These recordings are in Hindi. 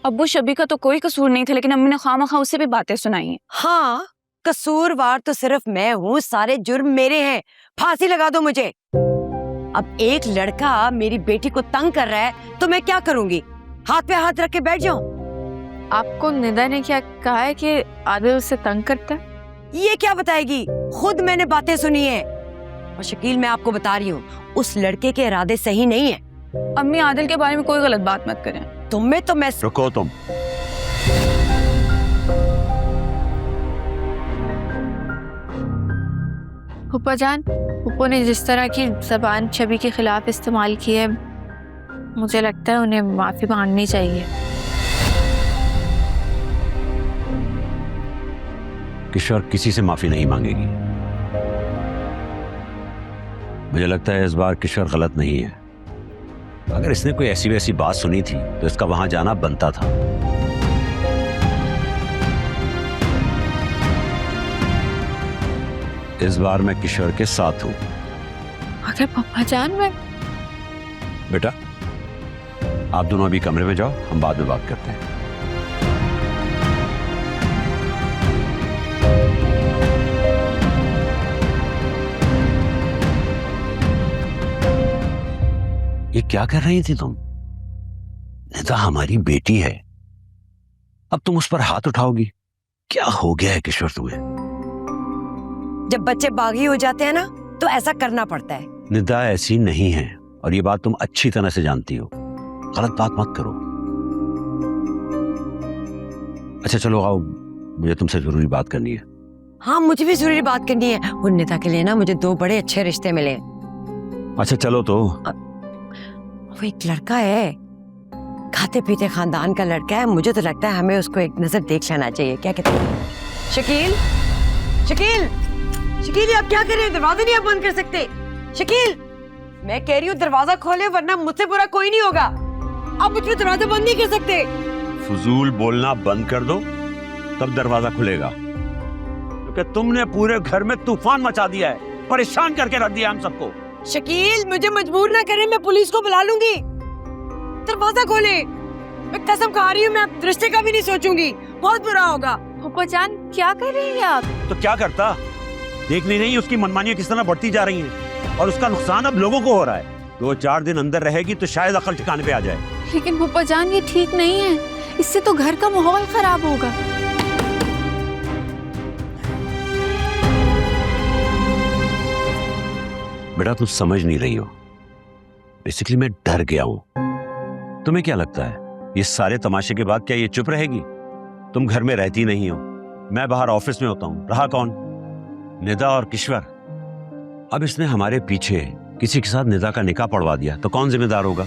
अब्बू शबी का तो कोई कसूर नहीं था, लेकिन अम्मी ने खामखा उसे भी बातें सुनाई हैं। हाँ, कसूरवार तो सिर्फ मैं हूँ, सारे जुर्म मेरे हैं। फांसी लगा दो मुझे। अब एक लड़का मेरी बेटी को तंग कर रहा है तो मैं क्या करूंगी? हाथ पे हाथ रख के बैठ जाऊं? आपको निदा ने क्या कहा है कि आदिल उसे तंग करता है? ये क्या बताएगी? खुद मैंने बातें सुनी है। और शकील, मैं आपको बता रही हूँ, उस लड़के के इरादे सही नहीं है। अम्मी आदिल के बारे में कोई गलत बात मत करें। तुम्हें तो मैं रुको तुम। फूफा जान, फूफो ने जिस तरह की ज़बान छवि के खिलाफ इस्तेमाल की है, मुझे लगता है उन्हें माफ़ी मांगनी चाहिए। किशोर किसी से माफी नहीं मांगेगी। मुझे लगता है इस बार किशोर गलत नहीं है। अगर इसने कोई ऐसी वैसी बात सुनी थी तो इसका वहां जाना बनता था। इस बार मैं किशोर के साथ हूं। अगर पप्पा जान, मैं बेटा, आप दोनों अभी कमरे में जाओ, हम बाद में बात करते हैं। ये क्या कर रही थी तुम? निदा हमारी बेटी है, अब तुम उस पर हाथ उठाओगी? क्या हो गया है किशोर तुम्हें? जब बच्चे बागी हो जाते हैं ना तो ऐसा करना पड़ता है। निदा ऐसी नहीं है और ये बात तुम अच्छी तरह से जानती हो। गलत बात मत करो। अच्छा चलो आओ, मुझे तुमसे जरूरी बात करनी है। हाँ, मुझे भी जरूरी बात करनी है। वो निदा के लिए ना मुझे 2 बड़े अच्छे रिश्ते मिले। अच्छा चलो तो। वो एक लड़का है, खाते पीते खानदान का लड़का है। मुझे तो लगता है हमें उसको एक नजर देख लेना चाहिए। क्या कहते हैं? शकील, शकील, शकील, आप क्या कर रहे हैं? दरवाजा नहीं आप बंद कर सकते? शकील, मैं कह रही हूँ दरवाजा खोले, वरना मुझसे बुरा कोई नहीं होगा। आप मुझ पे दरवाजा बंद नहीं कर सकते। फजूल बोलना बंद कर दो, तब दरवाजा खुलेगा। क्योंकि तुमने पूरे घर में तूफान मचा दिया है, परेशान करके रख दिया हम सबको। शकील, मुझे मजबूर ना करें, मैं पुलिस को बुला लूंगी। दरवाजा खोले। मैं कसम खा रही हूँ, मैं रिश्ते का भी नहीं सोचूंगी, बहुत बुरा होगा। फूफा जान, क्या कर रही हैं आप? तो क्या करता? देख नहीं रही उसकी मनमानियां किस तरह बढ़ती जा रही हैं और उसका नुकसान अब लोगों को हो रहा है। 2-4 दिन अंदर रहेगी तो शायद अकल ठिकाने पे आ जाए। लेकिन फूफा जान, ये ठीक नहीं है, इससे तो घर का माहौल खराब होगा। बेटा तुम समझ नहीं रही हो। बेसिकली मैं डर गया हूं। तुम्हें क्या लगता है ये सारे तमाशे के बाद क्या ये चुप रहेगी? तुम घर में रहती नहीं हो, मैं बाहर ऑफिस में होता हूं। रहा कौन? निदा और किश्वर। अब इसने हमारे पीछे किसी के साथ निदा का निकाह पड़वा दिया तो कौन जिम्मेदार होगा?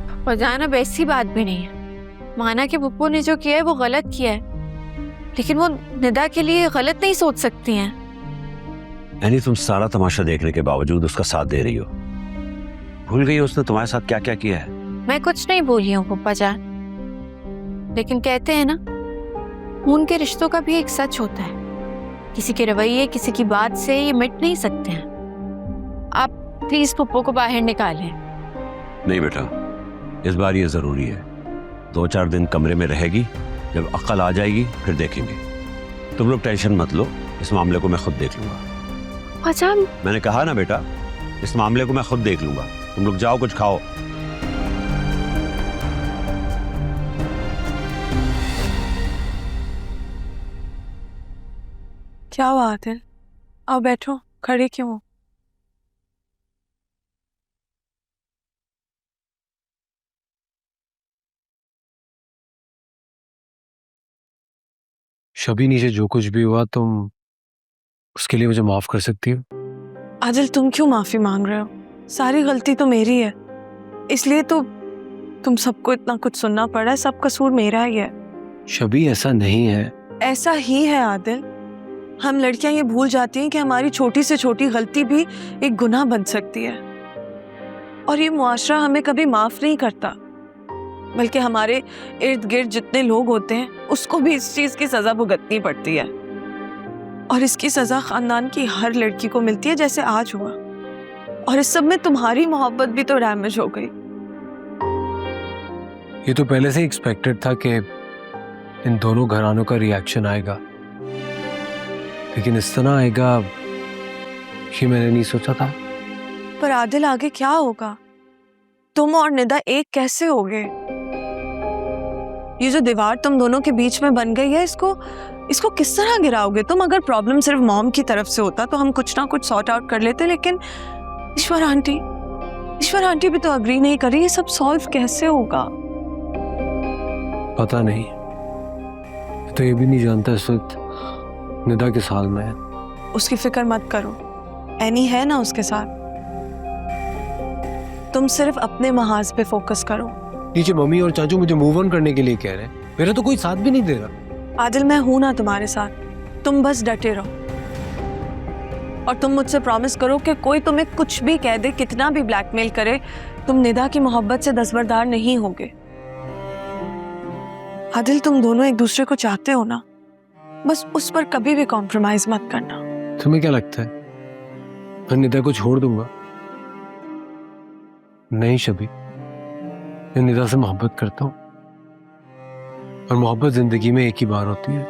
फूफा जान, अब ऐसी बात भी नहीं है। माना कि पप्पू ने जो किया है वो गलत किया है, लेकिन वो निदा के लिए गलत नहीं सोच सकती हैं। यानी तुम सारा तमाशा देखने के बावजूद उसका साथ दे रही हो? भूल गई उसने तुम्हारे साथ क्या क्या किया है? मैं कुछ नहीं बोली हूँ पप्पा जान, लेकिन कहते हैं ना, खून के रिश्तों का भी एक सच होता है। किसी के रवैये, किसी की बात से ये मिट नहीं सकते हैं। आप प्लीज पप्पू को बाहर निकालें। नहीं बेटा, इस बार ये जरूरी है। 2-4 दिन कमरे में रहेगी, जब अक्ल आ जाएगी फिर देखेंगे। तुम लोग टेंशन मत लो, इस मामले को मैं खुद देख लूंगा। अच्छा, मैंने कहा ना बेटा, इस मामले को मैं खुद देख लूंगा। तुम लोग जाओ, कुछ खाओ। क्या बात है? आओ बैठो, खड़े क्यों हो? शबी, नीचे जो कुछ भी हुआ तुम उसके लिए मुझे माफ कर सकती हो? आदिल, तुम क्यों माफी मांग रहे हो? सारी गलती तो मेरी है, इसलिए तो तुम सबको इतना कुछ सुनना पड़ा है। सब कसूर मेरा ही है। शबी, ऐसा नहीं है। ऐसा ही है आदिल। हम लड़कियां ये भूल जाती हैं कि हमारी छोटी से छोटी गलती भी एक गुनाह बन सकती है, और ये मुआशरा हमें कभी माफ नहीं करता, बल्कि हमारे इर्द गिर्द जितने लोग होते हैं उसको भी इस चीज की सजा भुगतनी पड़ती है। और इसकी सजा खानदान की हर लड़की को मिलती है, जैसे आज हुआ। और इस सब में तुम्हारी मोहब्बत भी तो डैमेज हो गई। ये तो पहले से ही एक्सपेक्टेड था कि इन दोनों घरानों का रिएक्शन आएगा, लेकिन इस तरह आएगा ये मैंने नहीं सोचा था। पर आदिल आगे क्या होगा? तुम और निदा एक कैसे होगे? ये जो दीवार तुम दोनों के बीच में बन गई है, इसको किस तरह गिराओगे तुम? अगर प्रॉब्लम सिर्फ मॉम की तरफ से होता तो हम कुछ ना कुछ सॉर्ट आउट कर लेते, लेकिन ईश्वर आंटी भी तो अग्री नहीं कर रही। ये सब सॉल्व कैसे होगा? पता नहीं, तो ये भी नहीं जानता इस वक्त निदा किस हाल में है। उसकी फिक्र मत करो, एनी है ना उसके साथ। तुम सिर्फ अपने महाज पे फोकस करो। नीचे मम्मी और चाचू मुझे मूव ऑन करने के लिए कह रहे हैं, मेरा तो कोई साथ भी नहीं दे रहा। आदिल, मैं हूं ना तुम्हारे साथ, तुम बस डटे रहो। और तुम मुझसे प्रॉमिस करो कि कोई तुम्हें कुछ भी कह दे, कितना भी ब्लैकमेल करे, तुम निदा की मोहब्बत से दस्तबरदार नहीं होगे। आदिल, तुम दोनों एक दूसरे को चाहते हो ना, बस उस पर कभी भी कॉम्प्रोमाइज मत करना। तुम्हें क्या लगता है मैं निदा को छोड़ दूंगा? नहीं शबी, मैं निदा से मोहब्बत करता हूं, और मोहब्बत जिंदगी में एक ही बार होती है।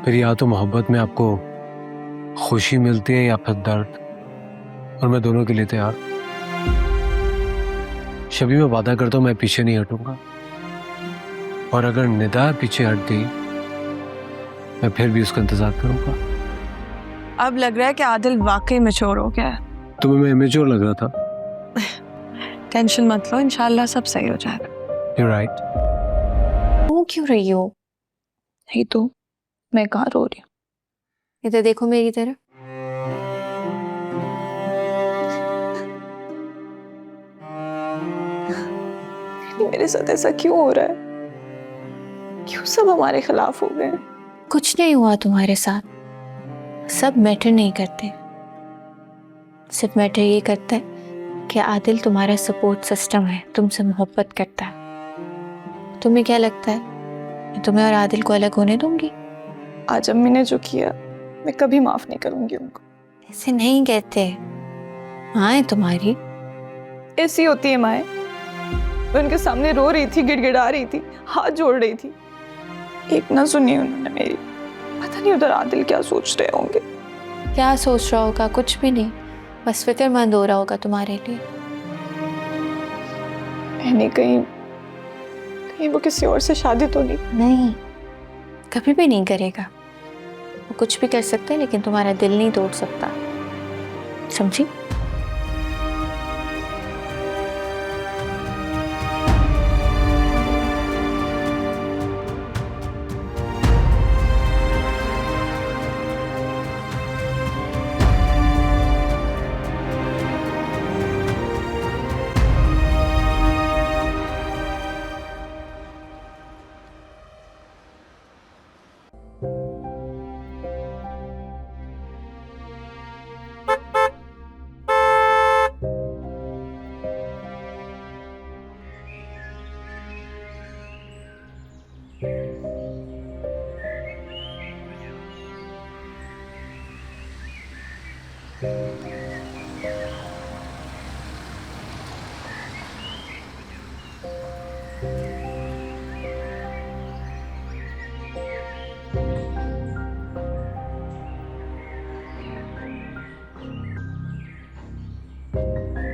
फिर या तो मोहब्बत में आपको खुशी मिलती है या फिर दर्द, और मैं दोनों के लिए तैयार। शबी, मैं वादा करता हूं मैं पीछे नहीं हटूंगा, और अगर निदा पीछे हट गई मैं फिर भी उसका इंतजार करूंगा। अब लग रहा है कि आदिल वाकई मैच्योर हो गया है। तुम्हें मैं इमेच्योर लग रहा था? टेंशन मत लो, इंशाल्लाह सब सही हो जाएगा। You're right. रो क्यों रही हो? नहीं तो मैं कहाँ रो रही हूँ? इधर देखो मेरी तरफ। मेरे साथ ऐसा क्यों हो रहा है? क्यों सब हमारे खिलाफ हो गए? कुछ नहीं हुआ तुम्हारे साथ, सब मैटर नहीं करते। सिर्फ मैटर ये करता है कि आदिल तुम्हारा सपोर्ट सिस्टम है, तुमसे मोहब्बत करता है। तुम्हें क्या लगता है मैं तुम्हें और आदिल को अलग होने दूंगी? आज अम्मी ने जो किया मैं कभी माफ नहीं करूंगी उनको। ऐसे नहीं कहते, माँ है तुम्हारी। ऐसी होती है माएँ। मैं उनके सामने रो रही थी, गिड़गिड़ा रही थी, हाथ जोड़ रही थी, एक ना सुनी उन्होंने मेरी। पता नहीं उधर आदिल क्या सोच रहे होंगे। क्या सोच रहा होगा? कुछ भी नहीं, बस फिक्रमंद हो रहा होगा तुम्हारे लिए। मैंने कहीं वो किसी और से शादी तो नहीं, कभी भी नहीं करेगा। वो कुछ भी कर सकता है, लेकिन तुम्हारा दिल नहीं तोड़ सकता, समझी?